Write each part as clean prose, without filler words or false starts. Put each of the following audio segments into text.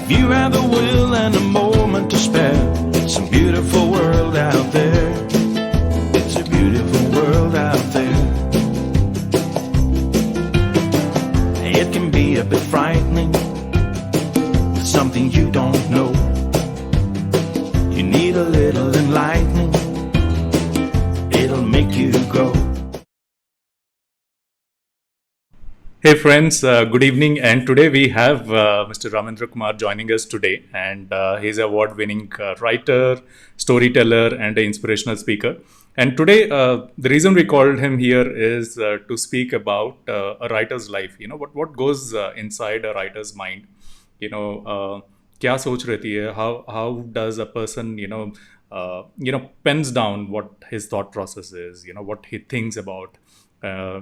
If you have the will and a moment to spare, it's a beautiful world out there. It's a beautiful world out there. It can be a bit frightening, something you don't know. You need a little enlightening, it'll make you grow. Hey friends, good evening. And today we have Mr. Ramendra Kumar joining us today, and he's an award-winning writer, storyteller, and an inspirational speaker. And today, the reason we called him here is to speak about a writer's life. You know what goes inside a writer's mind. You know, क्या सोच रहती है? How does a person pens down what his thought process is. You know what he thinks about.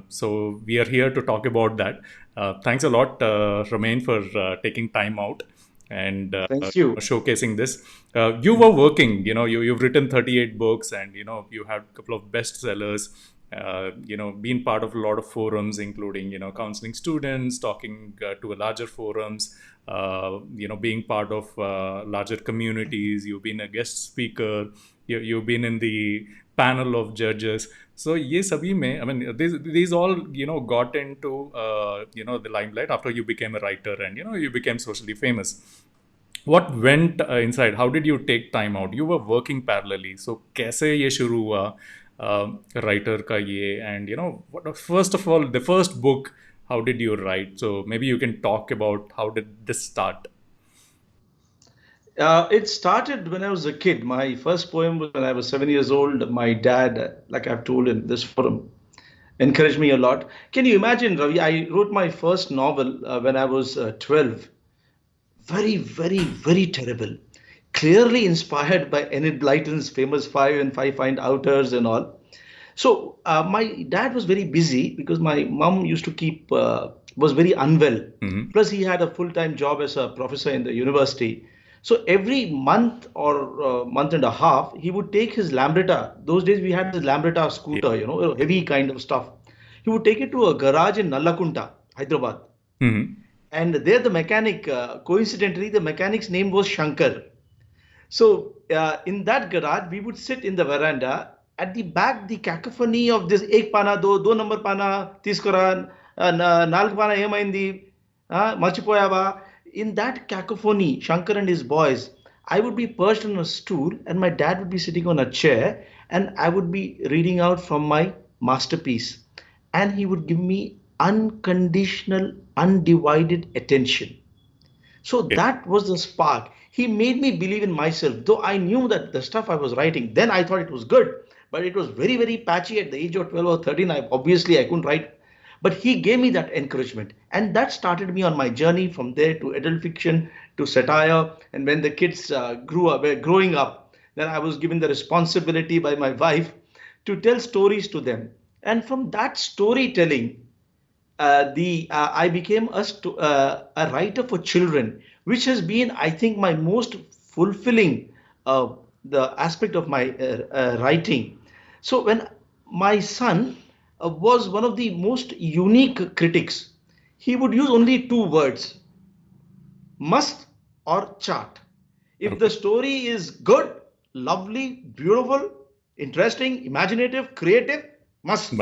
So we are here to talk about that. Thanks a lot, Romain, for taking time out and Thank you. showcasing this. You were working, you've written 38 books, and you had a couple of bestsellers. Been part of a lot of forums, including counseling students, talking to a larger forums. Being part of larger communities. You've been a guest speaker. You've been in the panel of judges. So ये सभी में, I mean, these all got into the limelight after you became a writer, and you became socially famous. What went inside? How did you take time out? You were working parallelly. So कैसे ये शुरू हुआ writer का ये, and first of all, the first book, how did you write? So maybe you can talk about how did this start? It started when I was a kid. My first poem was when I was 7 years old. My dad, like I've told in this forum, encouraged me a lot. Can you imagine, Ravi? I wrote my first novel when I was 12. Very, very, very terrible. Clearly inspired by Enid Blyton's famous Five and Five Find Outers and all. So my dad was very busy because my mom used to was very unwell. Plus, he had a full-time job as a professor in the university. So every month or month and a half, he would take his Lambretta. Those days we had the Lambretta scooter, a heavy kind of stuff. He would take it to a garage in Nallakunta, Hyderabad. And there the mechanic, coincidentally, the mechanic's name was Shankar. So in that garage, we would sit in the veranda. At the back, the cacophony of this ek pana, do number pana, tiskora, nalg pana emaindi, machipoyava. In that cacophony, Shankar and his boys, I would be perched on a stool and my dad would be sitting on a chair and I would be reading out from my masterpiece. And he would give me unconditional, undivided attention. So that was the spark. He made me believe in myself, though I knew that the stuff I was writing, then I thought it was good, but it was very, very patchy at the age of 12 or 13. Obviously, I couldn't write. But he gave me that encouragement. And that started me on my journey from there to adult fiction, to satire. And when the kids were growing up, then I was given the responsibility by my wife to tell stories to them. And from that storytelling, I became a writer for children, which has been, I think, my most fulfilling the aspect of my writing. So when my son was one of the most unique critics, he would use only two words: must or chart. If the story is good, lovely, beautiful, interesting, imaginative, creative, must.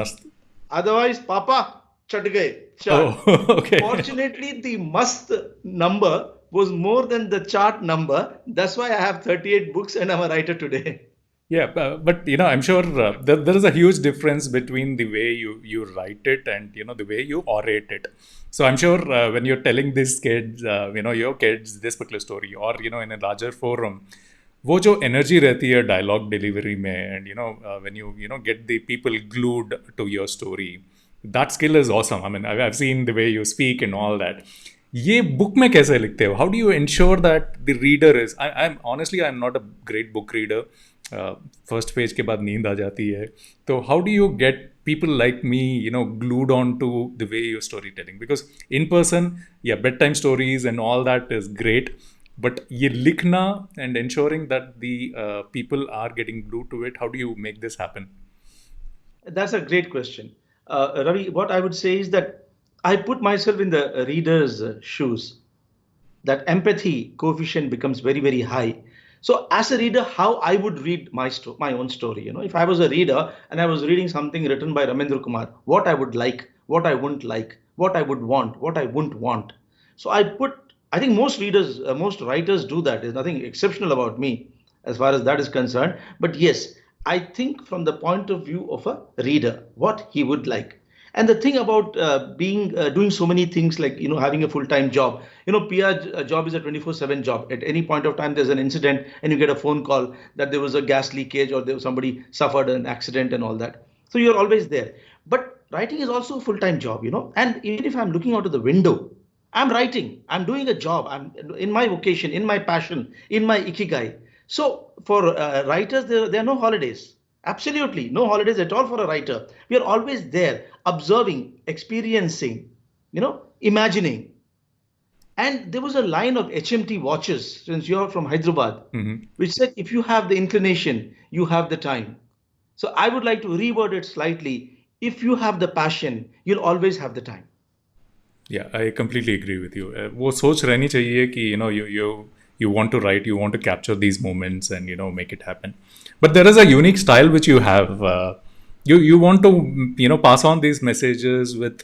Otherwise, Papa, chut gaye, chart. Oh, okay. Fortunately, the must number was more than the chart number. That's why I have 38 books and I'm a writer today. Yeah, but I'm sure there is a huge difference between the way you write it and the way you orate it. So I'm sure when you're telling these kids, your kids this particular story, or in a larger forum, वो जो energy रहती है dialogue delivery में, and when you get the people glued to your story, that skill is awesome. I mean, I've seen the way you speak and all that. ये book में कैसे लिखते हो? How do you ensure that the reader is? I'm not a great book reader. First page के बाद नींद आ जाती है. तो how do you get people like me, glued on to the way you're storytelling? Because in person, yeah, bedtime stories and all that is great, but ye likhna and ensuring that the people are getting glued to it, how do you make this happen? That's a great question. Ravi, what I would say is that I put myself in the reader's shoes. that empathy coefficient becomes very, very high. So as a reader, how I would read my own story, if I was a reader and I was reading something written by Ramendra Kumar, what I would like, what I wouldn't like, what I would want, what I wouldn't want. So I think most readers, most writers do that. There's nothing exceptional about me as far as that is concerned. But yes, I think from the point of view of a reader, what he would like. And the thing about being doing so many things, like having a full-time job, PR job is a 24/7 job. At any point of time there's an incident and you get a phone call that there was a gas leakage or somebody suffered an accident and all that, so you're always there. But writing is also a full-time job, and even if I'm looking out of the window, I'm writing, I'm doing a job, I'm in my vocation, in my passion, in my ikigai. So for writers, there are no holidays. Absolutely no holidays at all for a writer. We are always there, observing, experiencing, imagining. And there was a line of HMT watches, since you're from Hyderabad, which said, if you have the inclination, you have the time. So I would like to reword it slightly. If you have the passion, you'll always have the time. Yeah, I completely agree with you. वो सोच रहनी चाहिए कि you want to write, you want to capture these moments and make it happen. But there is a unique style which you have. You want to pass on these messages with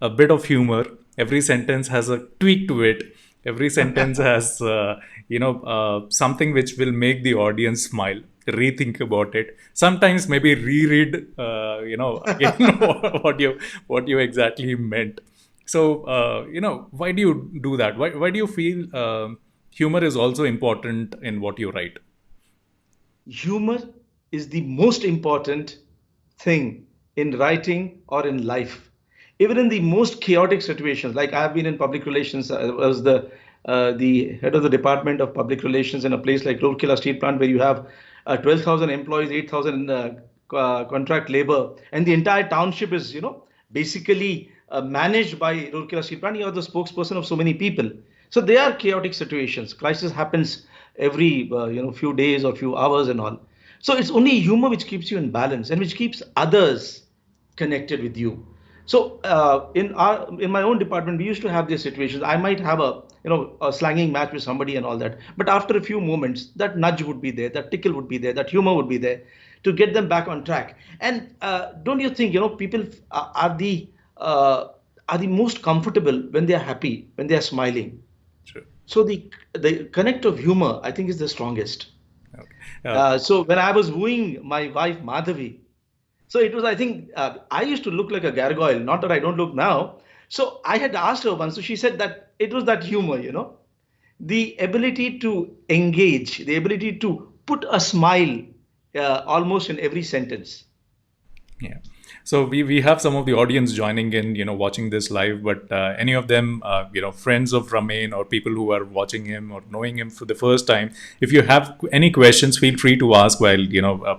a bit of humor. Every sentence has a tweak to it. Every sentence has something which will make the audience smile, rethink about it. Sometimes maybe reread again what you exactly meant. So why do you do that? Why do you feel humor is also important in what you write? Humor is the most important thing in writing or in life. Even in the most chaotic situations, like I have been in public relations, I was the head of the Department of Public Relations in a place like Rourkela Steel Plant, where you have 12,000 employees, 8,000 contract labor, and the entire township is, basically managed by Rourkela Steel Plant. You are the spokesperson of so many people. So they are chaotic situations. Crisis happens every few days or few hours and all. So it's only humor which keeps you in balance and which keeps others connected with you. So in my own department, we used to have these situations. I might have a slanging match with somebody and all that, but after a few moments, that nudge would be there, that tickle would be there, that humor would be there to get them back on track. And don't you think people are the most comfortable when they are happy, when they are smiling? Sure. So the connect of humor, I think, is the strongest. Okay. So when I was wooing my wife Madhavi, so it was, I think, I used to look like a gargoyle. Not that I don't look now. So I had asked her once. So she said that it was that humor, the ability to engage, the ability to put a smile almost in every sentence. Yeah. So we have some of the audience joining in, watching this live, but any of them, friends of Ramen or people who are watching him or knowing him for the first time, if you have any questions, feel free to ask while,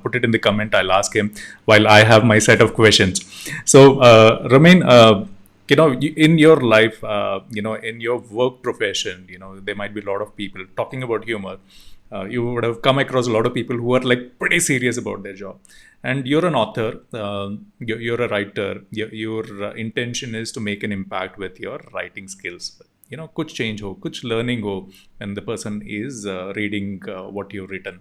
put it in the comment. I'll ask him while I have my set of questions. So Ramen, in your life, in your work profession, there might be a lot of people talking about humor. You would have come across a lot of people who are like pretty serious about their job. And you're an author, you're a writer, your intention is to make an impact with your writing skills. Kuch change ho, kuch learning ho when the person is reading what you've written.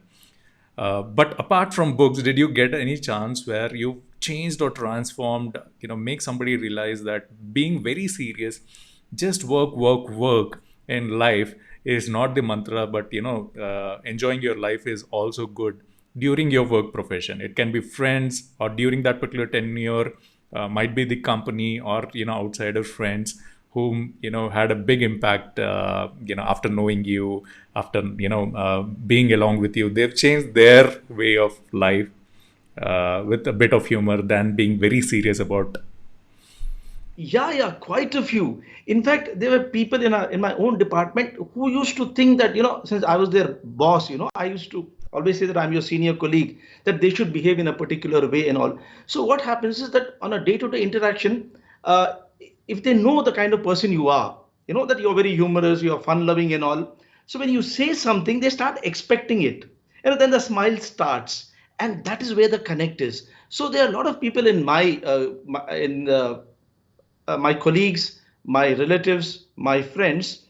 But apart from books, did you get any chance where you changed or transformed, make somebody realize that being very serious, just work in life is not the mantra, but enjoying your life is also good during your work profession? It can be friends, or during that particular tenure, might be the company, or outsider friends whom had a big impact after knowing you, after being along with you. They've changed their way of life with a bit of humor than being very serious about. Yeah, quite a few. In fact, there were people in my own department who used to think that, since I was their boss, I used to always say that I'm your senior colleague, that they should behave in a particular way and all. So what happens is that on a day-to-day interaction, if they know the kind of person you are, that you're very humorous, you're fun-loving and all. So when you say something, they start expecting it. Then the smile starts, and that is where the connect is. So there are a lot of people in my colleagues, my relatives, my friends,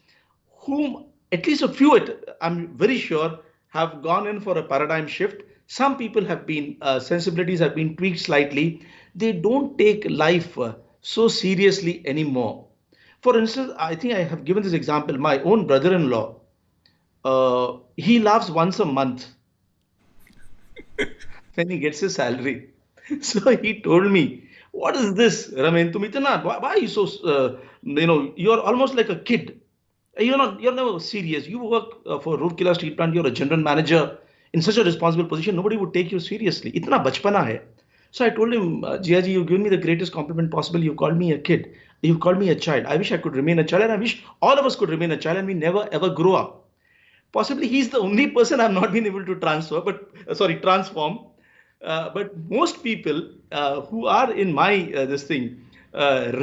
whom at least a few, I'm very sure, have gone in for a paradigm shift. Some people have been, sensibilities have been tweaked slightly. They don't take life so seriously anymore. For instance, I think I have given this example. My own brother-in-law, he laughs once a month when he gets his salary. So he told me, "What is this, Ramin? Why are you so, you're almost like a kid. You're never serious. You work for Rourkela Steel Plant. You're a general manager in such a responsible position. Nobody would take you seriously. Itna bachpana hai." So I told him, Jiaji, you've given me the greatest compliment possible. You called me a kid. You called me a child. I wish I could remain a child, and I wish all of us could remain a child, and we never ever grow up. Possibly he's the only person I've not been able to transform. But most people who are in my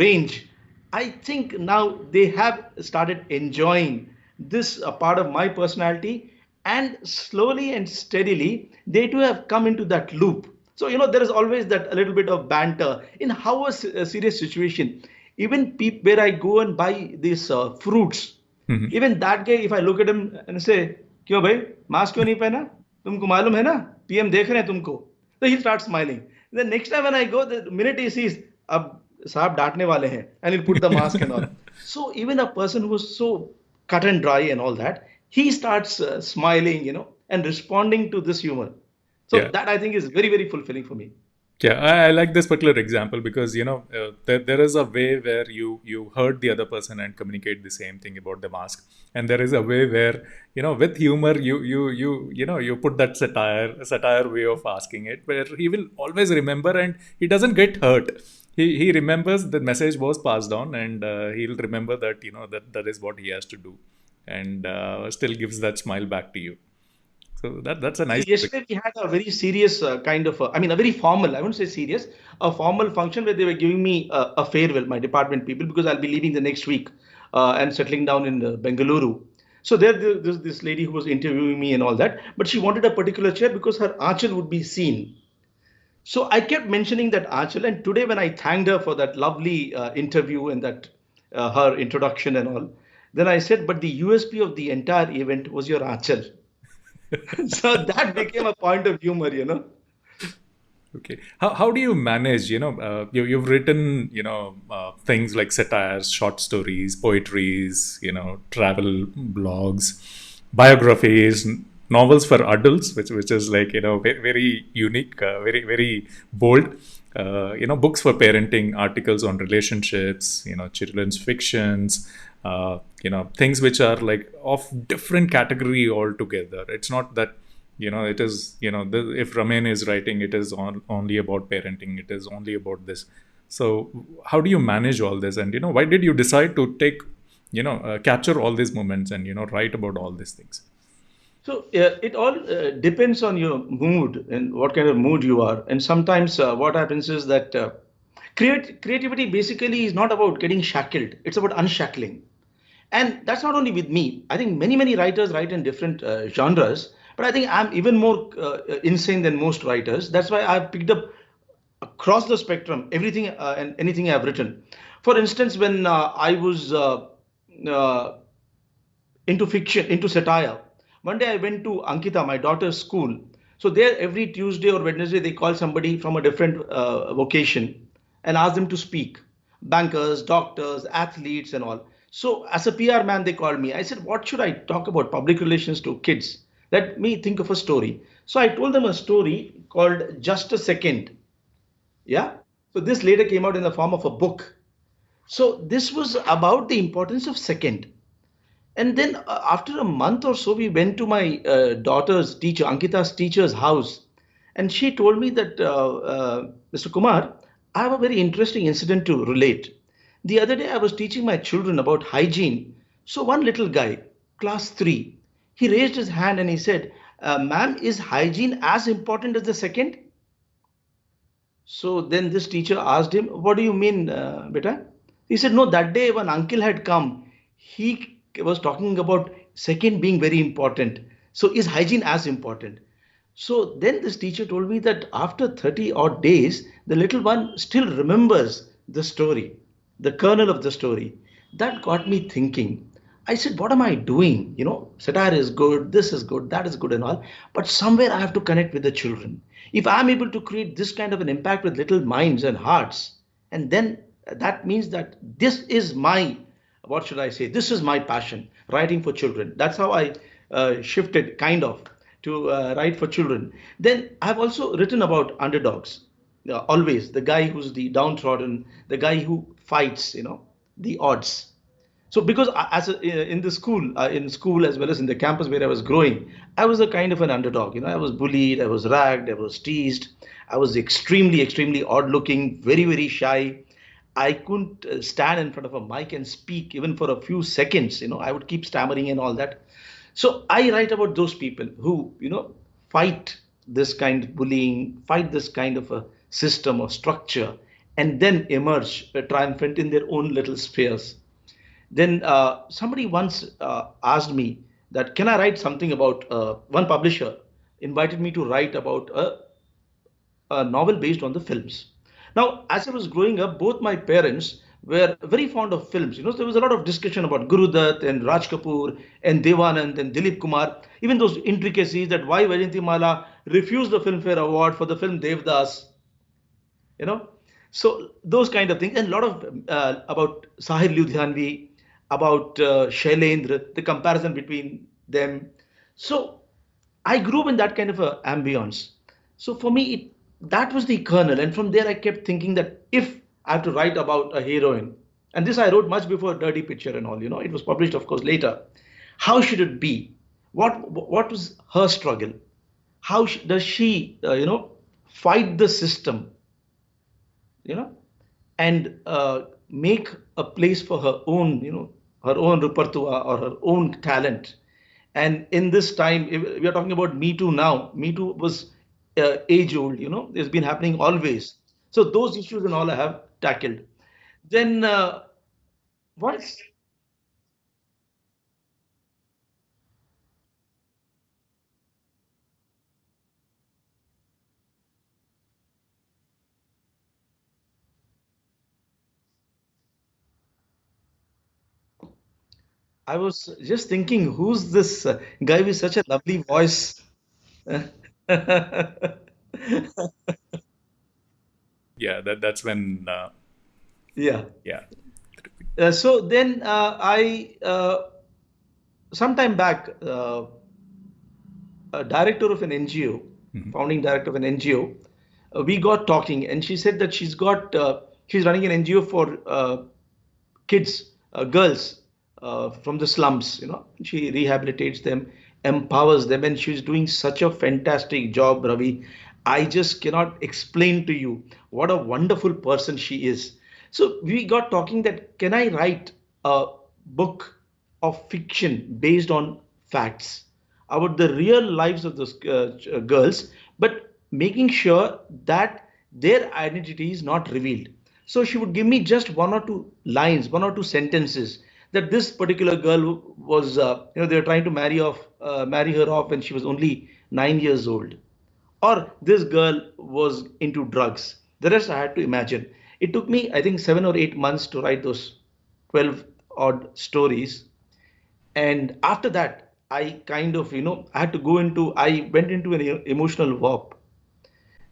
range, I think now they have started enjoying this part of my personality, and slowly and steadily they too have come into that loop. So there is always that a little bit of banter in how a serious situation. Even where I go and buy these fruits, even that guy, if I look at him and say, "क्यों भाई mask क्यों नहीं पहना? तुमको मालूम है ना? PM देख रहे हैं तुमको." So he'll start smiling. The next time when I go, the minute he sees, अब साहब डांटने वाले हैं, and he'll put the mask and all. So even a person who is so cut and dry and all that, he starts smiling, and responding to this humor. So Yeah. that I think is very, very fulfilling for me. Yeah, I like this particular example because there is a way where you hurt the other person and communicate the same thing about the mask, and there is a way where with humor you put that satire way of asking it, where he will always remember and he doesn't get hurt. He remembers the message was passed on, and he'll remember that that is what he has to do, and still gives that smile back to you. So that's a So nice. yesterday we had a very serious a very formal, I wouldn't say serious, a formal function where they were giving me a farewell, my department people, because I'll be leaving the next week and settling down in Bengaluru. So there's this lady who was interviewing me and all that, but she wanted a particular chair because her aanchal would be seen. So I kept mentioning that aanchal, and today when I thanked her for that lovely interview and that her introduction and all, then I said, but the USP of the entire event was your aanchal. So that became a point of humor. Okay. How do you manage, you've written, things like satires, short stories, poetries, travel blogs, biographies, novels for adults, which is like, very unique, very, very bold, books for parenting, articles on relationships, children's fictions, things which are like of different category altogether. It's not that it is if Ramin is writing, it is only about parenting, it is only about this. So how do you manage all this, and why did you decide to take capture all these moments and write about all these things? So it all depends on your mood and what kind of mood you are. And sometimes what happens is that creativity basically is not about getting shackled. It's about unshackling. And that's not only with me. I think many writers write in different genres, but I think I'm even more insane than most writers. That's why I've picked up across the spectrum everything and anything I've written. For instance, when I was into fiction, into satire, one day I went to Ankita, my daughter's school. So there, every Tuesday or Wednesday, they call somebody from a different vocation and ask them to speak. Bankers, doctors, athletes, and all. So as a PR man, they called me. I said, what should I talk about? Public relations to kids. Let me think of a story. So I told them a story called Just a Second. Yeah. So this later came out in the form of a book. So this was about the importance of second. And then after a month or so, we went to my daughter's teacher, Ankita's teacher's house. And she told me that, Mr. Kumar, I have a very interesting incident to relate. The other day, I was teaching my children about hygiene. So one little guy, class 3, he raised his hand and he said, ma'am, is hygiene as important as the second? So then this teacher asked him, what do you mean, beta? He said, no, that day when uncle had come, he was talking about second being very important. So is hygiene as important? So then this teacher told me that after 30 odd days, the little one still remembers the story, the kernel of the story. That got me thinking, I said, what am I doing? Satire is good, this is good, that is good and all. But somewhere I have to connect with the children. If I'm able to create this kind of an impact with little minds and hearts, and then that means that this is my, what should I say? This is my passion, writing for children. That's how I shifted kind of to write for children. Then I've also written about underdogs. Always the guy who's the downtrodden, the guy who fights, the odds. So because in the school, in school as well as in the campus where I was growing, I was a kind of an underdog. I was bullied, I was ragged, I was teased, I was extremely, extremely odd looking, very, very shy. I couldn't stand in front of a mic and speak even for a few seconds. I would keep stammering and all that. So I write about those people who, fight this kind of bullying, fight this kind of a system or structure, and then emerge triumphant in their own little spheres. Then somebody once asked me that can I write something about one publisher invited me to write about a novel based on the films. Now, as I was growing up, both my parents were very fond of films. So there was a lot of discussion about Guru Dutt and Raj Kapoor and Devanand and Dilip Kumar. Even those intricacies that why Vajanti refused the Filmfare Award for the film Devdas. You know, so those kind of things, and a lot of about Sahir Ludhianvi, about Shailendra, the comparison between them. So I grew up in that kind of a ambience. So for me, that was the kernel, and from there I kept thinking that if I have to write about a heroine, and this I wrote much before Dirty Picture and all, it was published, of course, later. How should it be? What was her struggle? How does she, fight the system, you know, and make a place for her own, her own repertoire or her own talent. And in this time, if we are talking about Me Too now. Me Too was age old, it's been happening always. So those issues and all I have tackled. Then once I was just thinking, who's this guy with such a lovely voice? Yeah, that's when Yeah. yeah. So then I sometime back, a director of an NGO, Mhm. founding director of an NGO, we got talking, and she said that she's running an NGO for kids, girls from the slums. She rehabilitates them, empowers them, and she's doing such a fantastic job, Ravi. I just cannot explain to you what a wonderful person she is. So we got talking that can I write a book of fiction based on facts about the real lives of those girls, but making sure that their identity is not revealed. So she would give me just one or two lines, one or two sentences that this particular girl was, they were trying to marry her off when she was only 9 years old, or this girl was into drugs. The rest I had to imagine. It took me, I think, 7 or 8 months to write those 12 odd stories. And after that, I kind of, I went into an emotional warp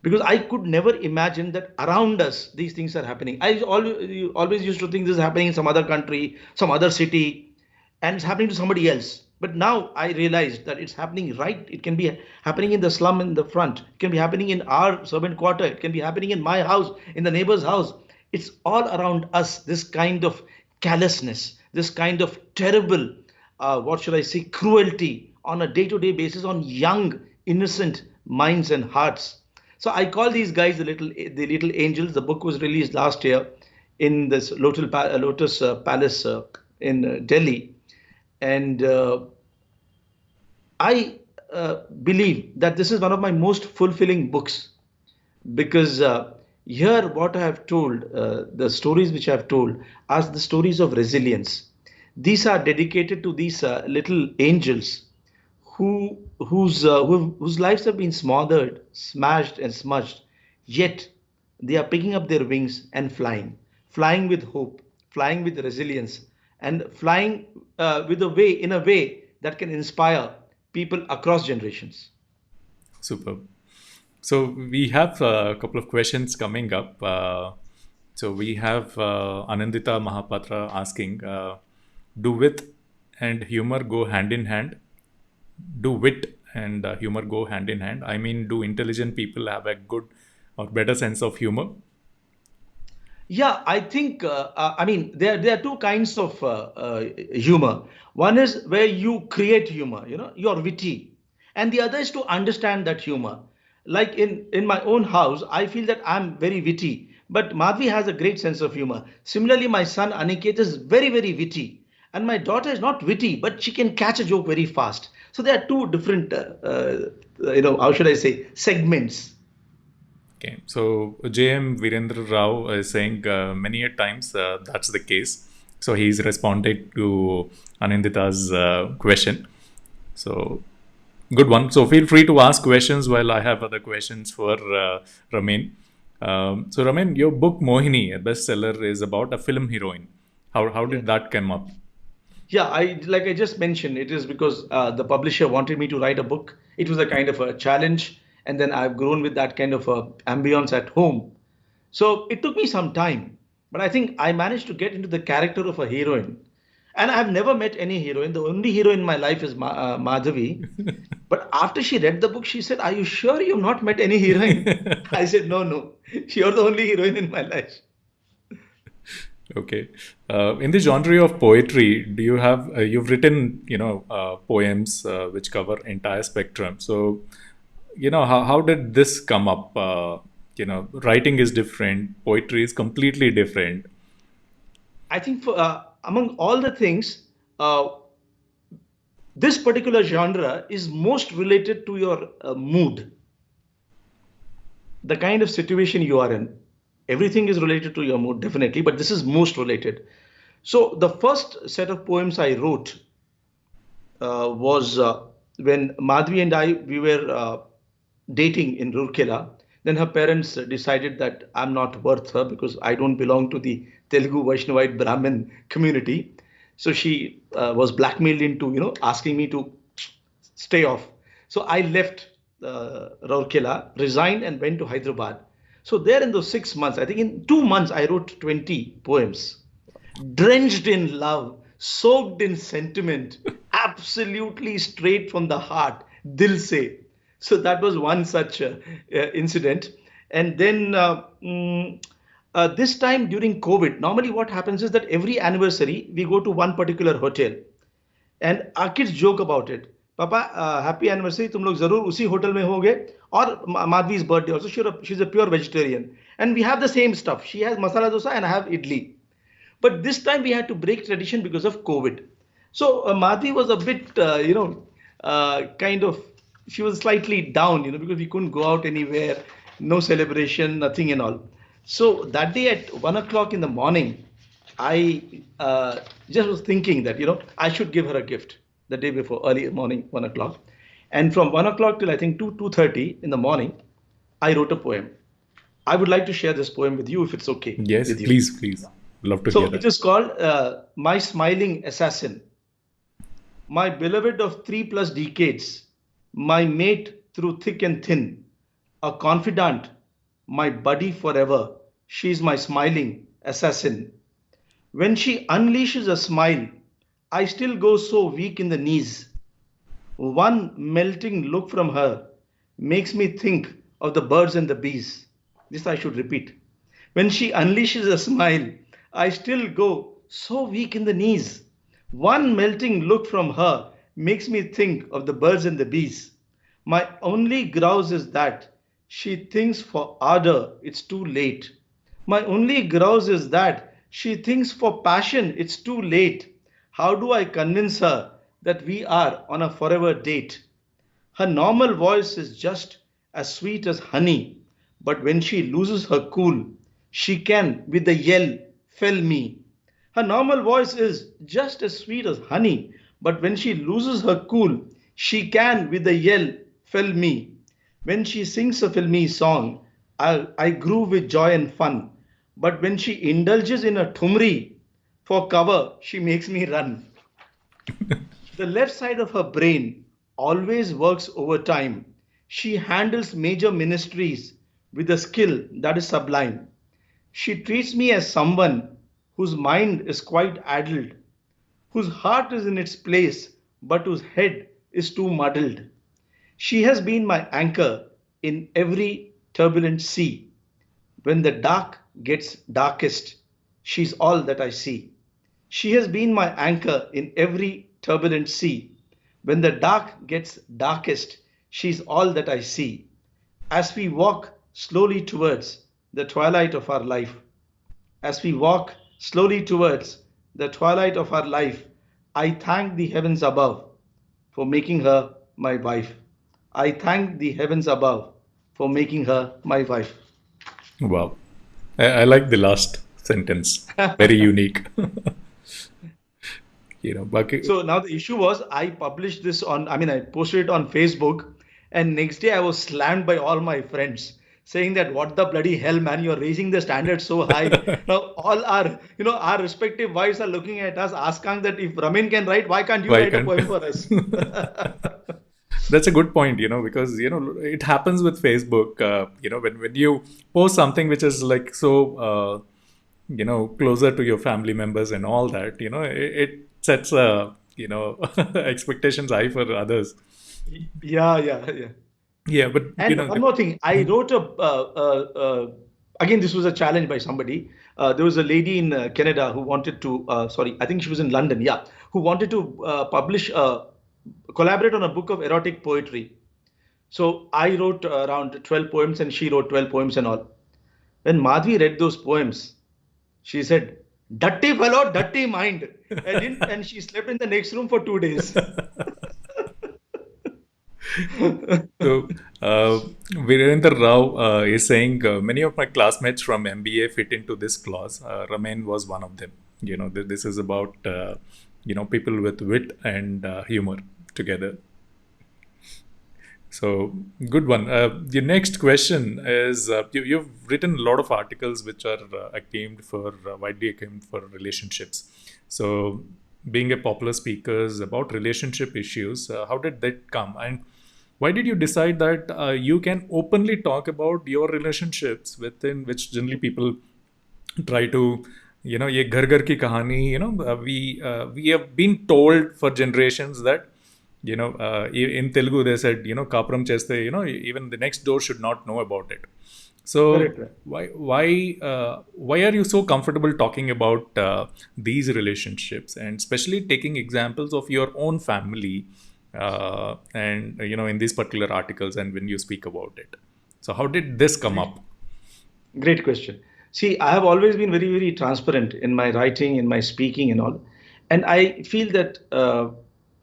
because I could never imagine that around us these things are happening. Always used to think this is happening in some other country, some other city, and it's happening to somebody else. But now I realized that it's happening right. It can be happening in the slum in the front. It can be happening in our servant quarter. It can be happening in my house, in the neighbor's house. It's all around us. This kind of callousness, this kind of terrible, what should I say, cruelty on a day-to-day basis on young, innocent minds and hearts. So I call these guys the little angels. The book was released last year in this Lotus Palace in Delhi, and I believe that this is one of my most fulfilling books because here what I have told, the stories which I have told, are the stories of resilience. These are dedicated to these little angels whose lives have been smothered, smashed, and smudged, yet they are picking up their wings and flying with hope, flying with resilience, and flying in a way that can inspire people across generations. Superb. So we have a couple of questions coming up. So we have Anandita Mahapatra asking, do wit and humor go hand in hand? Do wit and humor go hand in hand? I mean, do intelligent people have a good or better sense of humor? Yeah, I think, I mean, there are two kinds of humor. One is where you create humor, you're witty. And the other is to understand that humor. Like in my own house, I feel that I'm very witty, but Madhvi has a great sense of humor. Similarly, my son Aniket is very, very witty. And my daughter is not witty, but she can catch a joke very fast. So there are two different, how should I say, segments. Okay, so JM Virendra Rao is saying many a times that's the case. So he's responded to Anindita's question. So good one. So feel free to ask questions while I have other questions for Ramin. So Ramin, your book Mohini, a bestseller, is about a film heroine. How Yeah. did that come up? Yeah, I just mentioned, it is because the publisher wanted me to write a book. It was a kind of a challenge, and then I've grown with that kind of ambience at home. So it took me some time, but I think I managed to get into the character of a heroine. And I've never met any heroine. The only heroine in my life is Madhavi. But after she read the book, she said, "Are you sure you've not met any heroine?" I said, "No, no. You're the only heroine in my life." Okay. In the genre of poetry, do you have you've written poems which cover entire spectrum. So how did this come up? Writing is different, poetry is completely different. I think for among all the things, this particular genre is most related to your mood, the kind of situation you are in. Everything is related to your mood, definitely, but this is most related. So the first set of poems I wrote was when Madhvi and I we were dating in Rourkela. Then her parents decided that I'm not worth her because I don't belong to the Telugu Vaishnavite Brahmin community. So she was blackmailed into asking me to stay off. So I left Rourkela, resigned, and went to Hyderabad. So there in those 6 months, I think in 2 months, I wrote 20 poems, drenched in love, soaked in sentiment, absolutely straight from the heart, dil se. So that was one such incident. And then this time during COVID, normally what happens is that every anniversary we go to one particular hotel and our kids joke about it. Papa, happy anniversary, तुम लोग जरूर उसी hotel में होगे. Or Madhvi's birthday also. She's a pure vegetarian. And we have the same stuff. She has masala dosa and I have idli. But this time we had to break tradition because of COVID. So Madhvi was a bit, kind of, she was slightly down, because we couldn't go out anywhere, no celebration, nothing and all. So that day at 1 o'clock in the morning, I just was thinking that, I should give her a gift the day before, early morning, 1 o'clock. And from 1 o'clock till I think 2:30 in the morning, I wrote a poem. I would like to share this poem with you if it's okay Yes, with you. please. Love to So hear it that. is called My Smiling Assassin. My beloved of 3+ decades, my mate through thick and thin, a confidant, my buddy forever. She's my smiling assassin. When she unleashes a smile, I still go so weak in the knees. One melting look from her makes me think of the birds and the bees. This I should repeat. When she unleashes a smile, I still go so weak in the knees. One melting look from her makes me think of the birds and the bees. My only grouse is that she thinks for ardor it's too late. My only grouse is that she thinks for passion it's too late. How do I convince her that we are on a forever date? Her normal voice is just as sweet as honey, but when she loses her cool, she can, with a yell, fell me. Her normal voice is just as sweet as honey, but when she loses her cool, she can, with a yell, fell me. When she sings a filmy song, I groove with joy and fun, but when she indulges in a thumri, For cover, she makes me run. The left side of her brain always works overtime. She handles major ministries with a skill that is sublime. She treats me as someone whose mind is quite addled, whose heart is in its place, but whose head is too muddled. She has been my anchor in every turbulent sea. When the dark gets darkest, she's all that I see. She has been my anchor in every turbulent sea. When the dark gets darkest, she's all that I see. As we walk slowly towards the twilight of our life, as we walk slowly towards the twilight of our life, I thank the heavens above for making her my wife. I thank the heavens above for making her my wife. Wow. I like the last sentence. Very unique. Baki, So now the issue was I published this on, I mean, I posted it on Facebook, and next day I was slammed by all my friends saying that what the bloody hell, man, you're raising the standard so high. Now all our, our respective wives are looking at us, asking that if Ramin can write, why can't you why write a can't poem for us? That's a good point, because it happens with Facebook. When you post something which is like so, closer to your family members and all that, it sets expectations high for others. Yeah. Yeah, but And one more thing, I wrote again, this was a challenge by somebody. There was a lady in Canada who wanted to, sorry, I think she was in London, yeah, who wanted to collaborate on a book of erotic poetry. So I wrote around 12 poems and she wrote 12 poems and all. When Madhvi read those poems, she said, "Dirty fellow, dirty mind." And she slept in the next room for 2 days. So, Virendra Rao is saying many of my classmates from MBA fit into this clause. Ramin was one of them. This is about people with wit and humor together. So, good one. The next question is you've written a lot of articles which are widely acclaimed for relationships. So, being a popular speaker about relationship issues, how did that come? And why did you decide that you can openly talk about your relationships within which generally people try to, ye ghar ghar ki kahani, we have been told for generations that, in Telugu they said, kapram cheste, even the next door should not know about it. So Correct. why are you so comfortable talking about these relationships and especially taking examples of your own family and in these particular articles and when you speak about it? So how did this come up? Great question. See, I have always been very, very transparent in my writing, in my speaking, and all. And I feel that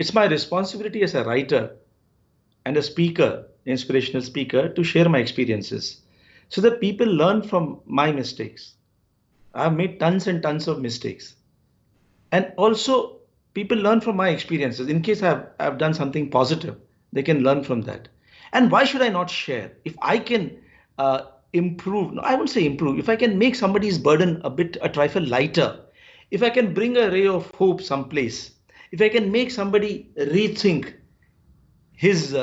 it's my responsibility as a writer and a speaker, inspirational speaker, to share my experiences so that people learn from my mistakes. I've made tons and tons of mistakes. And also, people learn from my experiences. In case I've done something positive, they can learn from that. And why should I not share? If I can improve, no, I won't say improve, if I can make somebody's burden a trifle lighter, if I can bring a ray of hope someplace, if I can make somebody rethink his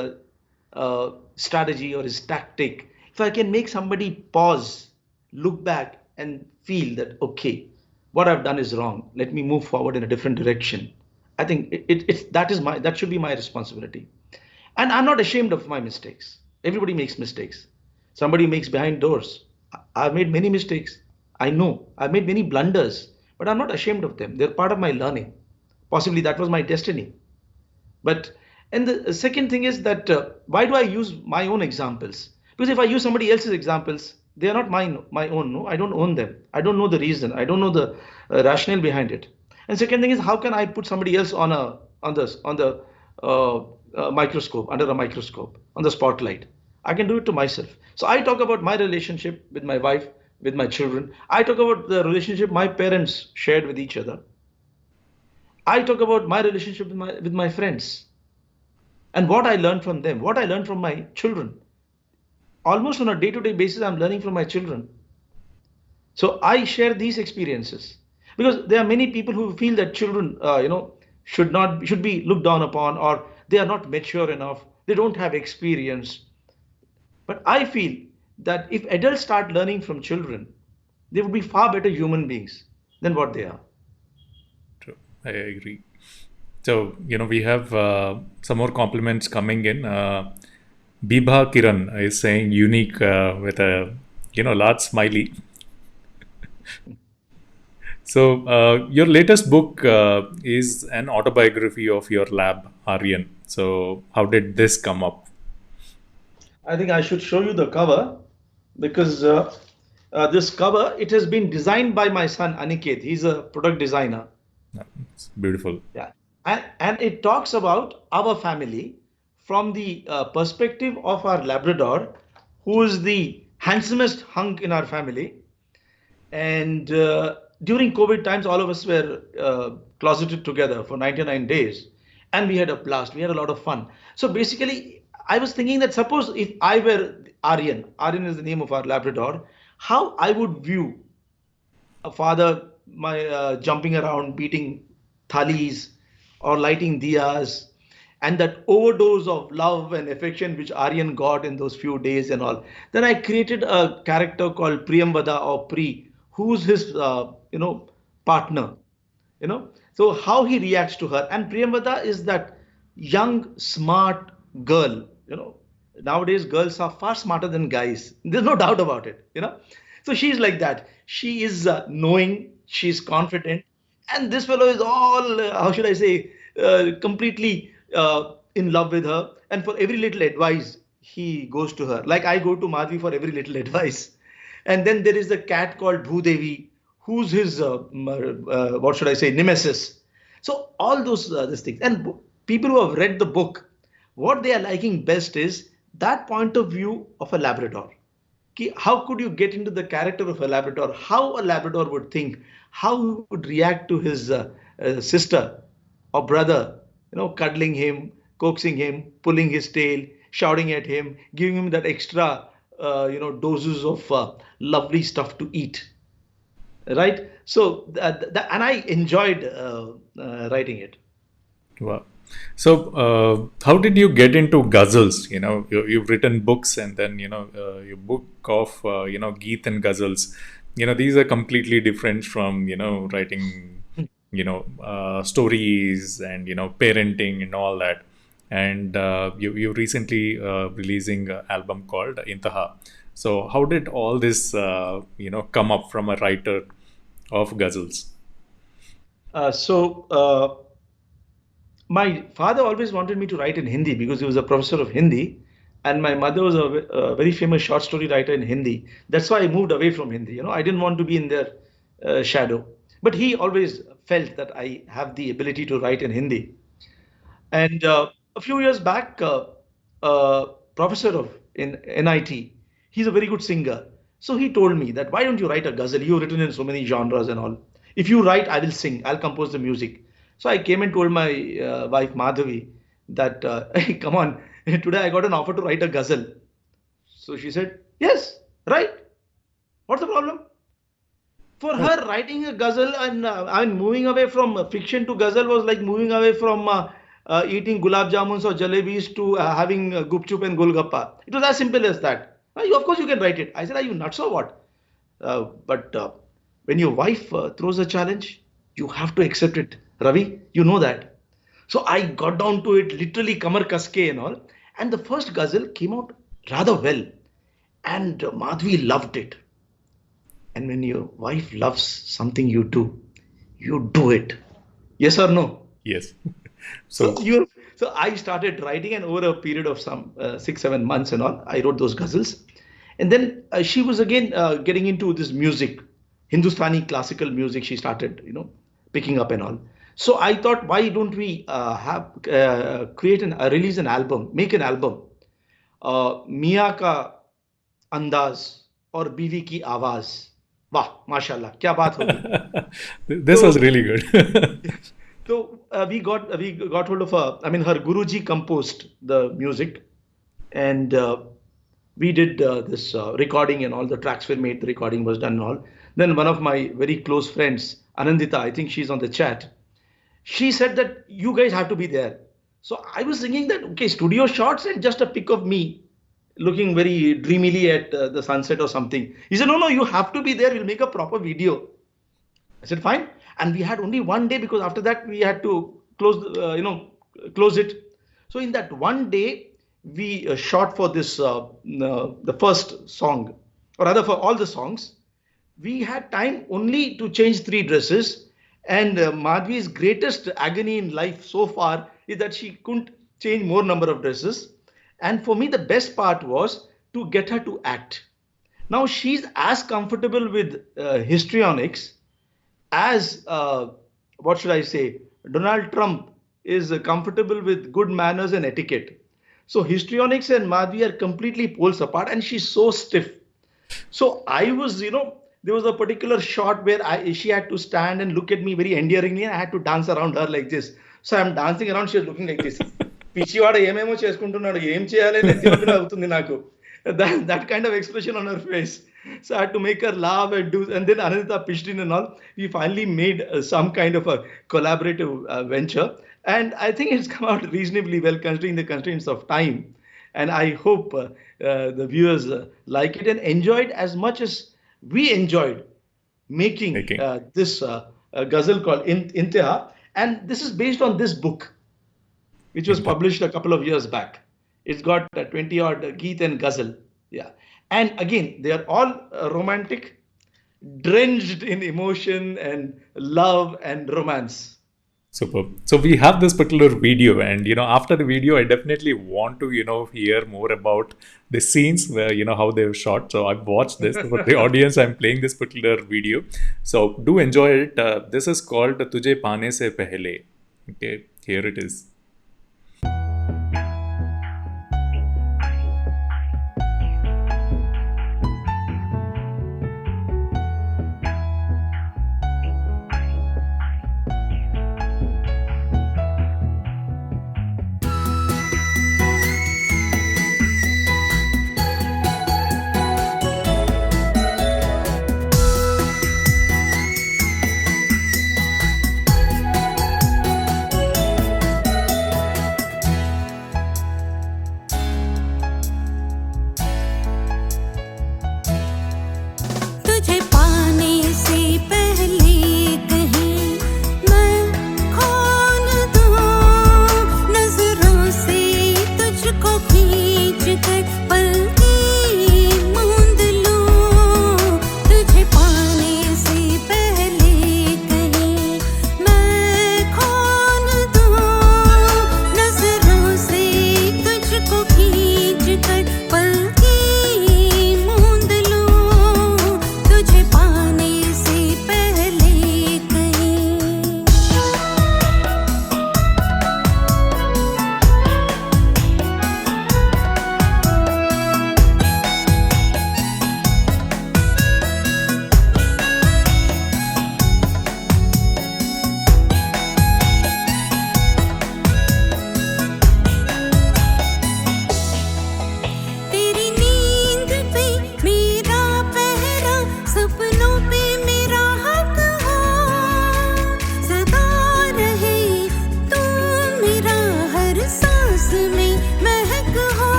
strategy or his tactic, if I can make somebody pause, look back and feel that, okay, what I've done is wrong, let me move forward in a different direction. I think that should be my responsibility. And I'm not ashamed of my mistakes. Everybody makes mistakes. Somebody makes behind doors. I've made many mistakes. I know I've made many blunders, but I'm not ashamed of them. They're part of my learning. Possibly that was my destiny. And the second thing is that why do I use my own examples? Because if I use somebody else's examples, they are not my own. No, I don't own them. I don't know the reason. I don't know the rationale behind it. And second thing is, how can I put somebody else on the microscope, under a microscope, on the spotlight? I can do it to myself. So I talk about my relationship with my wife, with my children. I talk about the relationship my parents shared with each other. I talk about my relationship with my friends and what I learned from them, what I learned from my children. Almost on a day-to-day basis, I'm learning from my children. So I share these experiences. Because there are many people who feel that children, should be looked down upon, or they are not mature enough. They don't have experience. But I feel that if adults start learning from children, they would be far better human beings than what they are. True. I agree. So, we have some more compliments coming in. Bibha Kiran is saying unique with a, large smiley. So, your latest book is an autobiography of your lab, Aryan. So, how did this come up? I think I should show you the cover because this cover, it has been designed by my son Aniket. He's a product designer. It's beautiful. Yeah. And it talks about our family from the perspective of our Labrador, who is the handsomest hunk in our family. And during COVID times, all of us were closeted together for 99 days. And we had a blast. We had a lot of fun. So basically, I was thinking that suppose if I were Aryan is the name of our Labrador, how I would view a father my jumping around, beating thalis or lighting diyas, and that overdose of love and affection which Aryan got in those few days and all. Then I created a character called Priyamvada or Pri, who's his partner. So how he reacts to her, and Priyamvada is that young, smart girl. Nowadays girls are far smarter than guys. There's no doubt about it. So she's like that. She is knowing, she's confident, and this fellow is all, how should I say, completely in love with her. And for every little advice, he goes to her. Like I go to Madhvi for every little advice. And then there is the cat called Bhudevi, who's his, what should I say, nemesis. So all these things. And people who have read the book, what they are liking best is that point of view of a Labrador. How could you get into the character of a Labrador? How a Labrador would think, how he would react to his sister or brother, cuddling him, coaxing him, pulling his tail, shouting at him, giving him that extra, doses of lovely stuff to eat, right? So, and I enjoyed writing it. Wow. So, how did you get into ghazals? You've written books, and then your book of Geet and ghazals. These are completely different from writing stories and parenting and all that. And you recently releasing an album called Intaha. So, how did all this come up from a writer of ghazals? My father always wanted me to write in Hindi because he was a professor of Hindi, and my mother was a very famous short story writer in Hindi. That's why I moved away from Hindi. I didn't want to be in their shadow. But he always felt that I have the ability to write in Hindi. And a few years back, professor in NIT, he's a very good singer. So he told me that why don't you write a ghazal? You've written in so many genres and all. If you write, I will sing. I'll compose the music. So I came and told my wife Madhavi that, hey, come on, today I got an offer to write a ghazal. So she said, yes, write. What's the problem? For her, writing a ghazal and moving away from fiction to ghazal was like moving away from eating gulab jamuns or jalebis to having gupchup and golgappa. It was as simple as that. Of course, you can write it. I said, are you nuts or what? But when your wife throws a challenge, you have to accept it. Ravi, you know that. So I got down to it, literally kamar kaske and all. And the first ghazal came out rather well. And Madhvi loved it. And when your wife loves something you do it. Yes or no? Yes. So I started writing, and over a period of some 6-7 months and all, I wrote those ghazals. And then she was again getting into this music, Hindustani classical music. She started, picking up and all. So I thought, why don't we release an album, make an album, Mia ka andaz aur biwi ki awaaz. Wah, mashallah, kya baat hogi. This was really good. So we got hold of her Guruji composed the music, and we did this recording, and all the tracks were made, the recording was done and all. Then one of my very close friends, Anandita, I think she's on the chat. She said that you guys have to be there. So I was thinking that, okay, studio shots and just a pic of me looking very dreamily at the sunset or something. He said, no, no, you have to be there. We'll make a proper video. I said, fine. And we had only one day because after that we had to close it. So in that one day, we shot for this, the first song, or rather for all the songs. We had time only to change 3 dresses. And Madhvi's greatest agony in life so far is that she couldn't change more number of dresses. And for me, the best part was to get her to act. Now she's as comfortable with histrionics as what should I say? Donald Trump is comfortable with good manners and etiquette. So histrionics and Madhvi are completely poles apart, and she's so stiff. So I was, there was a particular shot where she had to stand and look at me very endearingly, and I had to dance around her like this. So I'm dancing around, she's looking like this. పిచ్చివాడు ఏమేమో చేసుకుంటున్నాడు ఏం చేయాలి నెత్తి అవుతుంది నాకు that kind of expression on her face. So I had to make her laugh and then Anandita pitched in and all. We finally made some kind of a collaborative venture, and I think it's come out reasonably well considering the constraints of time. And I hope the viewers like it and enjoy it as much as we enjoyed making this ghazal called Intiha. And this is based on this book, which was published a couple of years back. It's got 20 odd Geet and Ghazal. Yeah. And again, they are all romantic, drenched in emotion and love and romance. Superb. So we have this particular video, and after the video, I definitely want to hear more about the scenes where how they've shot. So I've watched this for the audience. I'm playing this particular video, so do enjoy it. This is called "Tujhe Paane Se Pehle." Okay, here it is.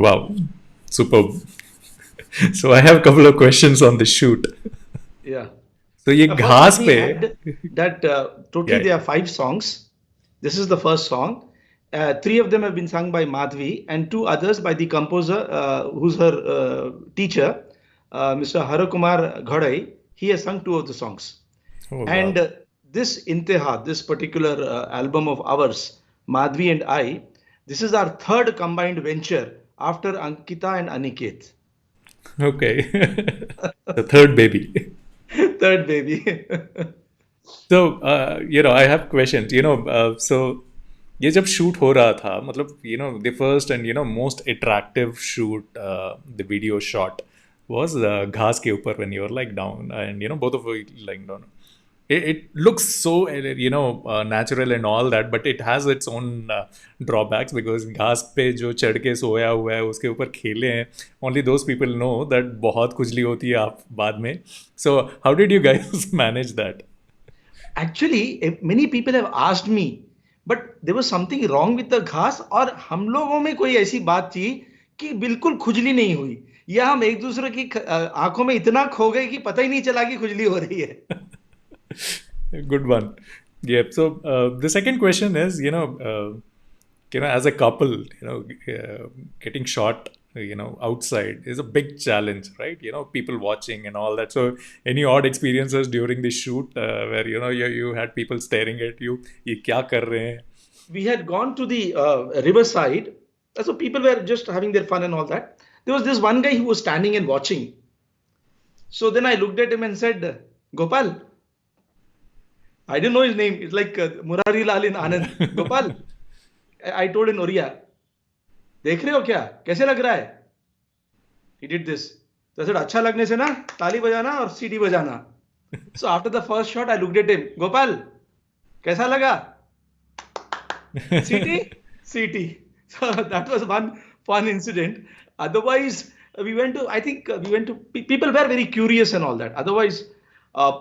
Wow, superb. So I have a couple of questions on the shoot. Yeah. So ये First, let घास me पे, add that totally yeah, there are 5 songs. This is the first song. Three of them have been sung by Madhvi, and two others by the composer, who's her teacher, Mr. Harakumar Ghadai. He has sung two of the songs. oh And wow, this Inteha, this particular album of ours, Madhvi and I, this is our third combined venture after Ankita and Aniket. okay, the third baby. Third baby. So I have questions. So ये जब shoot हो रहा था, मतलब the first and most attractive shoot, the video shot was घास के ऊपर when you were like down and both of you lying down. It looks so natural and all that, but it has its own drawbacks because घास पे जो चढ़ के सोया हुआ है उसके ऊपर खेले हैं, only those people know that बहुत खुजली होती है आप बाद में. So how did you guys manage that? Actually, many people have asked me, but there was something wrong with the घास और हम लोगों में कोई ऐसी बात थी कि बिल्कुल खुजली नहीं हुई या हम एक दूसरे की आंखों में इतना खो गए कि पता ही नहीं चला कि खुजली हो रही है. Good one. Yeah. So the second question is, as a couple, getting shot, outside is a big challenge, right? People watching and all that. So any odd experiences during the shoot where you had people staring at you, ये क्या कर रहे हैं? We had gone to the riverside, so people were just having their fun and all that. There was this one guy who was standing and watching. So then I looked at him and said, Gopal. I didn't know his name. It's like Murari Lal in Anand. Gopal. I told in Oriya, देख रहे हो क्या? कैसे लग रहा है? He did this. So I said, अच्छा लगने से ना ताली बजाना और सीटी बजाना. So after the first shot, I looked at him. Gopal, कैसा लगा? सीटी? सीटी. So that was one fun incident. Otherwise, people were very curious and all that. Otherwise,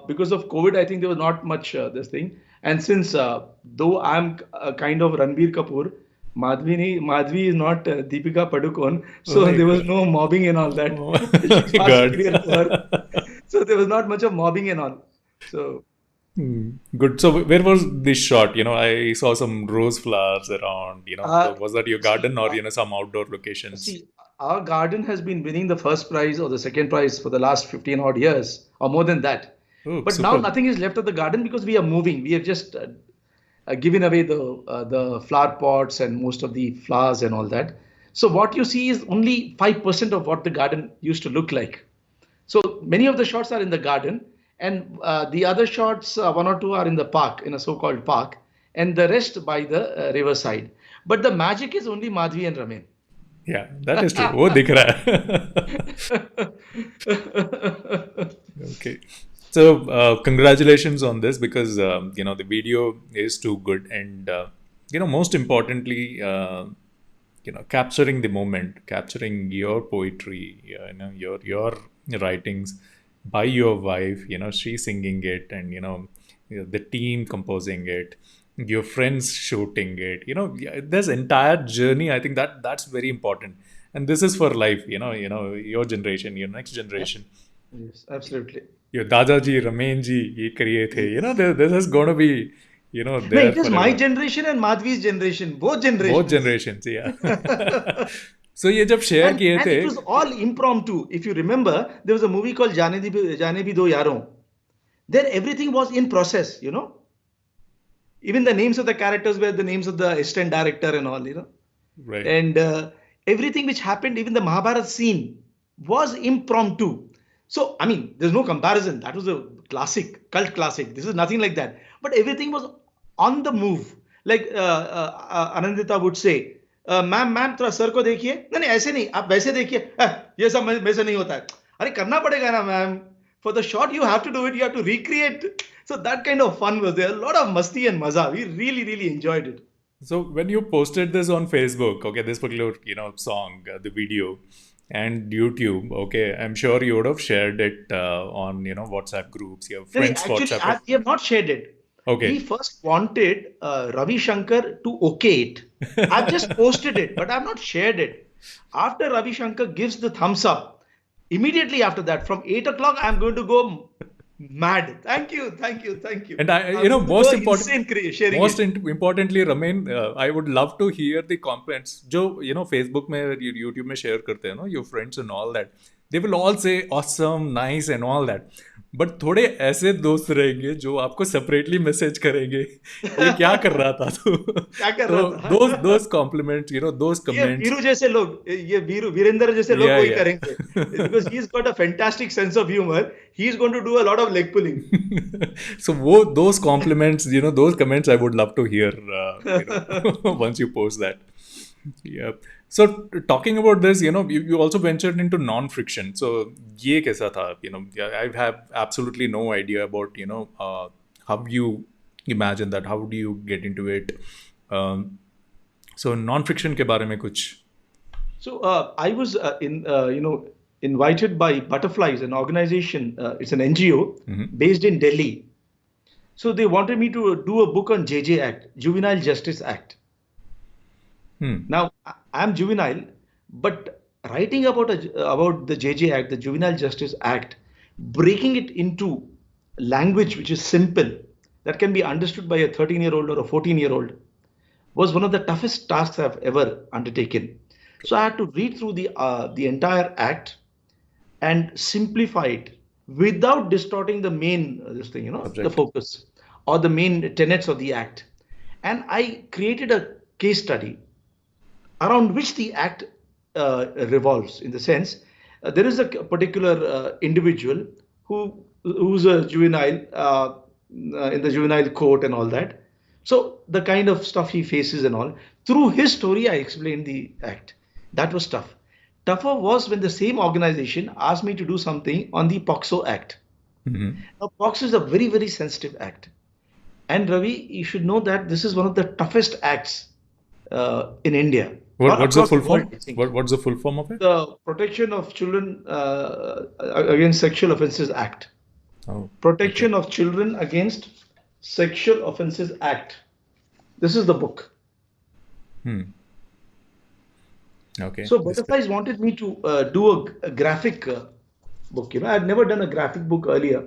because of COVID, I think there was not much this thing. And since though I'm kind of Ranbir Kapoor, Madhvi is not Deepika Padukone, so there was no mobbing and all that. Oh She's my far God. superior to her. So there was not much of mobbing and all. So Good. So where was this shot? I saw some rose flowers around. uh, So was that your see, garden or some outdoor locations? see, our garden has been winning the first prize or the second prize for the last 15 odd years or more than that. Oh, But now super. nothing is left of the garden because we are moving. We have just given away the flower pots and most of the flowers and all that. So what you see is only 5% of what the garden used to look like. So many of the shots are in the garden, and the other shots, one or two, are in the park, in a so-called park, and the rest by the riverside. But the magic is only Madhvi and Ramin. Yeah, that is true. वो दिख रहा है. Okay. So congratulations on this because the video is too good and most importantly capturing the moment, capturing your poetry, your writings by your wife. She singing it and the team composing it, your friends shooting it. This entire journey. I think that's very important, and this is for life. Your generation, your next generation. Yes, absolutely. Your Dadaji, Ramenji, ye kariye the. This is going to be, No, there it is my forever. generation and Madhvi's generation, both Both generations. generations, yeah. So ये जब share किए And थे, it was all impromptu. If you remember, there was a movie called Jaane Bhi Do Yaron. There everything was in process, Even the names of the characters were the names of the assistant director and all. right? And everything which happened, even the Mahabharata scene, was impromptu. So, I mean, there's no comparison. That was a classic, cult classic. This is nothing like that. But everything was on the move. Like Anandita would say, ma'am थोड़ा sir को देखिए. नहीं नहीं ऐसे नहीं, आप वैसे देखिए. ये सब मेरे से नहीं होता है. अरे करना पड़ेगा ना ma'am. For the shot, you have to do it. You have to recreate. So that kind of fun was there. A lot of masti and maza. We really, really enjoyed it. So when you posted this on Facebook, okay, this particular song, the video, and YouTube, okay, I'm sure you would have shared it on WhatsApp groups, your No, friends' actually, WhatsApp. we have not shared it. We Okay, first wanted Ravi Shankar to okay it. I've just posted it, but I've not shared it. After Ravi Shankar gives the thumbs up, immediately after that, from 8 o'clock, I'm going to go mad. Thank you, thank you, thank you. And I'm going to go most insane sharing it. importantly, Ramin, I would love to hear the comments. जो Facebook में, YouTube में share करते हैं ना, your friends and all that. They will all say awesome, nice and all that. But थोड़े ऐसे दोस्त रहेंगे जो आपको सेपरेटली मैसेज करेंगे, ये क्या कर रहा था तू, क्या कर रहा था? दोस कॉम्प्लीमेंट्स, दोस कमेंट्स, वीरू जैसे लोग, ये वीरेंद्र जैसे लोग वही करेंगे, because he's got a fantastic sense of humor. He's going to do a lot of leg pulling. So those compliments, those comments I would love to hear once you post that. Yeah. So talking about this, you also ventured into non-fiction. So ये कैसा था? I have absolutely no idea about, how you imagine that. How do you get into it? So non-fiction के बारे में कुछ? So I was invited by Butterflies, an organization. It's an NGO based in Delhi. So they wanted me to do a book on JJ Act, Juvenile Justice Act. Now, I'm juvenile, but writing about the JJ Act, the Juvenile Justice Act, breaking it into language which is simple, that can be understood by a 13-year-old or a 14-year-old, was one of the toughest tasks I've ever undertaken. So I had to read through the entire act and simplify it without distorting the main the focus or the main tenets of the act. And I created a case study around which the act revolves, in the sense there is a particular individual who's a juvenile in the juvenile court and all that. So the kind of stuff he faces and all, through his story I explained the act. That was tough. Tougher was when the same organization asked me to do something on the POXO Act. Now, POXO is a very, very sensitive act. And Ravi, you should know that this is one of the toughest acts in India. What's the full form? What's the full form of it? The Protection of Children Against Sexual Offences Act. Oh, Protection of Children Against Sexual Offences Act. This is the book. Okay. So Butterflies wanted me to do a graphic book. I had never done a graphic book earlier,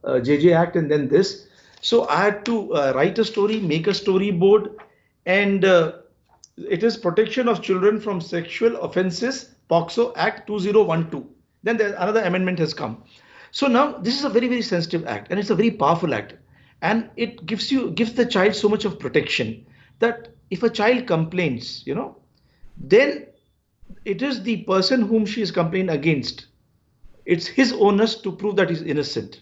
JJ Act and then this. So I had to write a story, make a storyboard, and it is Protection of Children from Sexual Offences, POXO Act 2012. Then another amendment has come. So now this is a very, very sensitive act, and it's a very powerful act. And it gives the child so much of protection that if a child complains, then it is the person whom she is complaining against. It's his onus to prove that he's innocent.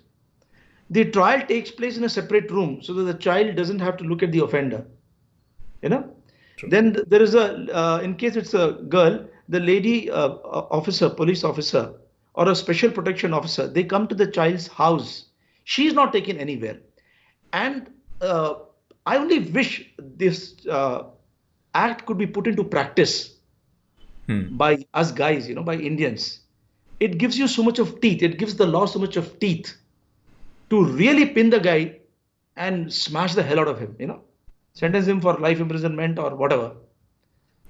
The trial takes place in a separate room so that the child doesn't have to look at the offender. True. Then there is in case it's a girl, the lady officer, police officer, or a special protection officer, they come to the child's house. She's not taken anywhere. And I only wish this act could be put into practice by us guys, by Indians. It gives you so much of teeth. It gives the law so much of teeth to really pin the guy and smash the hell out of him, sentence him for life imprisonment or whatever.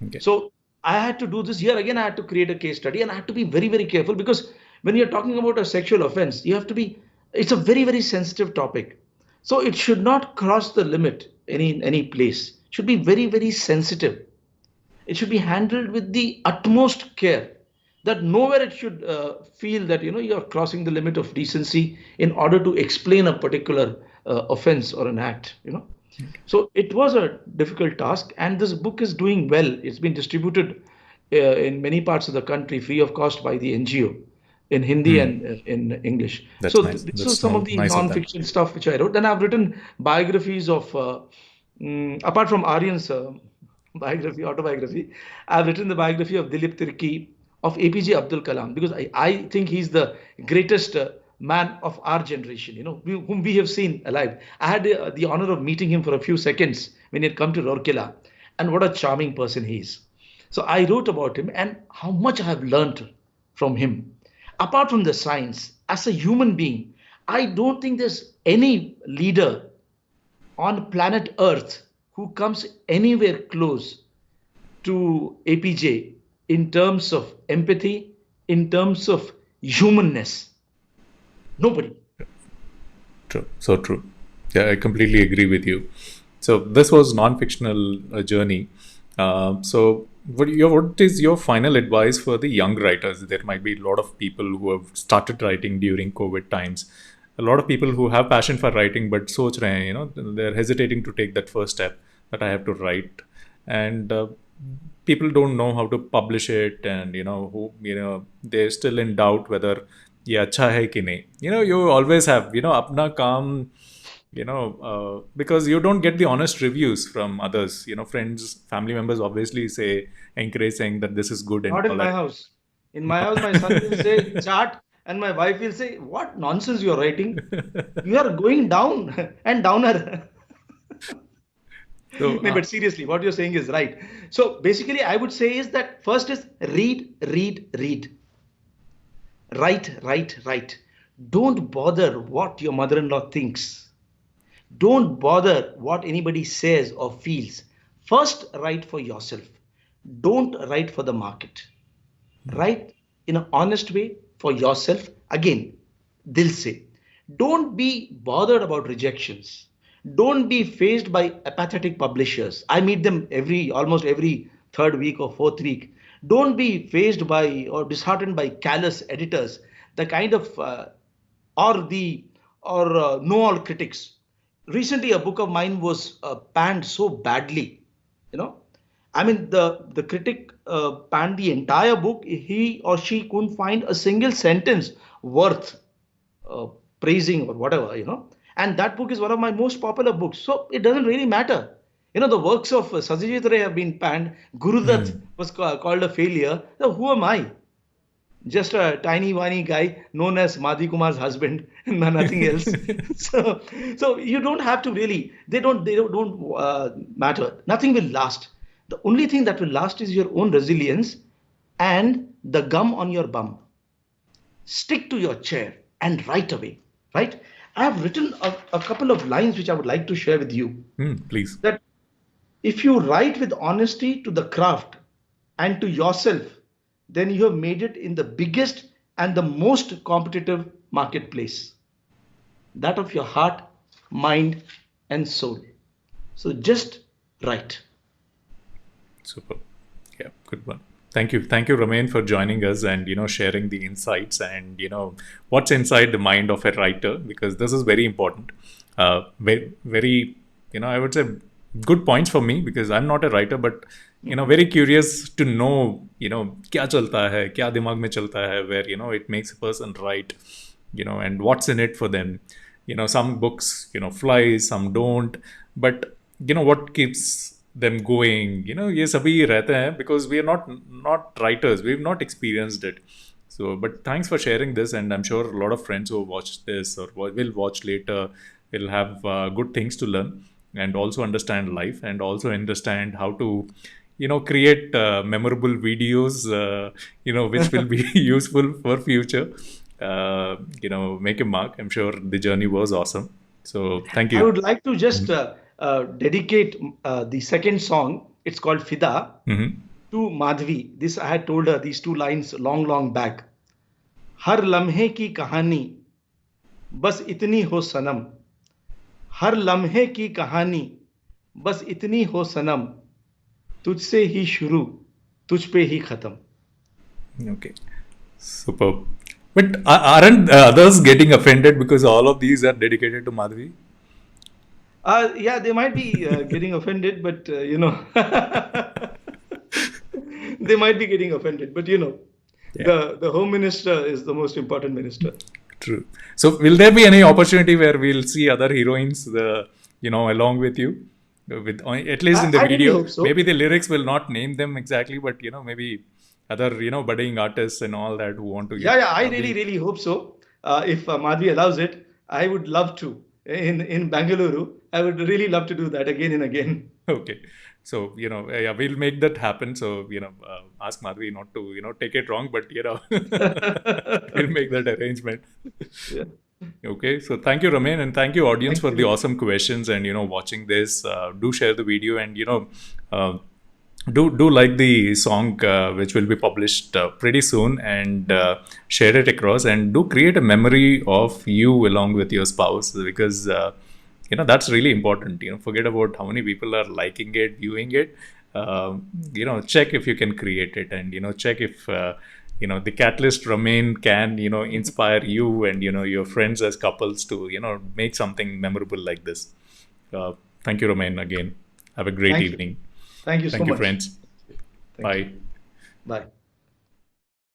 Okay. So I had to do this. Here again, I had to create a case study, and I had to be very, very careful, because when you're talking about a sexual offense, you have to be, it's a very, very sensitive topic. So it should not cross the limit in any place. It should be very, very sensitive. It should be handled with the utmost care, that nowhere it should feel that you're crossing the limit of decency in order to explain a particular offense or an act. So it was a difficult task, and this book is doing well. It's been distributed in many parts of the country free of cost by the NGO in Hindi and in English. That's so nice. This is some of the non-fiction stuff which I wrote. Then I've written biographies of, apart from Aryan's autobiography, I've written the biography of Dilip Tirki, of APJ Abdul Kalam, because I think he's the greatest man of our generation, whom we have seen alive. I had the honor of meeting him for a few seconds when he had come to Rourkela, and what a charming person he is. So I wrote about him and how much I have learned from him. Apart from the science, as a human being, I don't think there's any leader on planet Earth who comes anywhere close to APJ in terms of empathy, in terms of humanness. Nobody. True. So true. Yeah, I completely agree with you. So this was non-fictional journey. So what is your final advice for the young writers? There might be a lot of people who have started writing during COVID times. A lot of people who have passion for writing, but soch rahe hain, they're hesitating to take that first step that I have to write, and people don't know how to publish it, and they're still in doubt whether ये अच्छा है कि नहीं. You always have अपना काम, because you don't get the honest reviews from others. Friends, family members obviously encourage, saying that this is good and Not all in my that. house. In my house, my son will say chart, and my wife will say, "What nonsense you are writing? You are going down and downer." So No, but seriously, what you're saying is right. So basically, I would say is that first is read, read, read. Write, write, write. Don't bother what your mother-in-law thinks. Don't bother what anybody says or feels. First, write for yourself. Don't write for the market. Write in an honest way for yourself. Again, dil se. Don't be bothered about rejections. Don't be faced by apathetic publishers. I meet them almost every third week or fourth week. Don't be faced by or disheartened by callous editors, the kind of know-all critics. Recently, a book of mine was panned so badly. I mean, the critic panned the entire book. He or she couldn't find a single sentence worth praising or whatever. And that book is one of my most popular books. So it doesn't really matter. The works of Satyajit Ray have been panned. Gurudutt was called a failure. So who am I? Just a tiny, whiny guy known as Madhi Kumar's husband, nothing else. So you don't have to really. They don't matter. Nothing will last. The only thing that will last is your own resilience and the gum on your bum. Stick to your chair and write away. Right? I have written a couple of lines which I would like to share with you. Please. That if you write with honesty to the craft and to yourself, then you have made it in the biggest and the most competitive marketplace, that of your heart, mind, and soul. So just write. Super. Yeah, good one. Thank you, Ramin, for joining us and sharing the insights and what's inside the mind of a writer, because this is very important. Very, I would say good points for me, because I'm not a writer, but very curious to know क्या चलता है, क्या दिमाग में चलता है, where it makes a person write, and what's in it for them. Some books fly, some don't, but what keeps them going, ये सभी रहते हैं, because we are not writers, we've not experienced it. So but thanks for sharing this, and I'm sure a lot of friends who watch this or will watch later will have good things to learn, and also understand life, and also understand how to create memorable videos which will be useful for future. Make a mark. I'm sure the journey was awesome. So thank you. I would like to just dedicate the second song. It's called Fida, to Madhvi. This I had told her these two lines long back. हर लम्हे की कहानी बस इतनी हो सनम, हर लम्हे की कहानी बस इतनी हो सनम, तुझसे ही शुरू तुझ पे ही खत्म. Okay, superb. But aren't others getting offended because all of these are dedicated to Madhvi? Yeah, they might be getting offended, but they might be getting offended, but the home minister is the most important minister. True. So will there be any opportunity where we'll see other heroines, along with you, with at least in the I video? really hope so. Maybe the lyrics will not name them exactly, but maybe other budding artists and all that who want to. Yeah. I really hope so. If Madhvi allows it, I would love to. In Bangalore, I would really love to do that again and again. Okay. So, yeah, we'll make that happen. So, ask Madhvi not to, take it wrong, but, we'll make that arrangement. Yeah. Okay. So, thank you, Ramin, and thank you, audience, for the awesome questions and, watching this. Do share the video and, do like the song which will be published pretty soon, and share it across, and do create a memory of you along with your spouse, because that's really important. Forget about how many people are liking it, viewing it. Check if you can create it, and check if the catalyst Romain can inspire you and your friends as couples to make something memorable like this. Thank you, Romain, again. Have a great Thank you. evening. Thank you so Thank you, much. friends. Thank you. Bye. Bye.